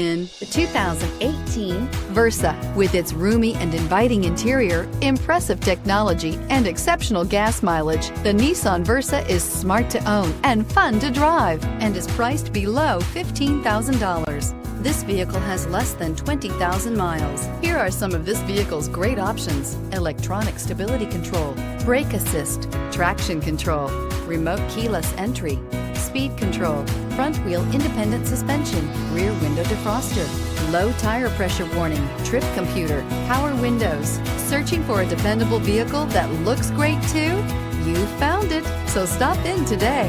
In the 2018 Versa. With its roomy and inviting interior, impressive technology, and exceptional gas mileage, the Nissan Versa is smart to own and fun to drive and is priced below $15,000. This vehicle has less than 20,000 miles. Here are some of this vehicle's great options: electronic stability control, brake assist, traction control, remote keyless entry, speed control, front wheel independent suspension, rear window defroster, low tire pressure warning, trip computer, power windows. Searching for a dependable vehicle that looks great too? You found it, so stop in today.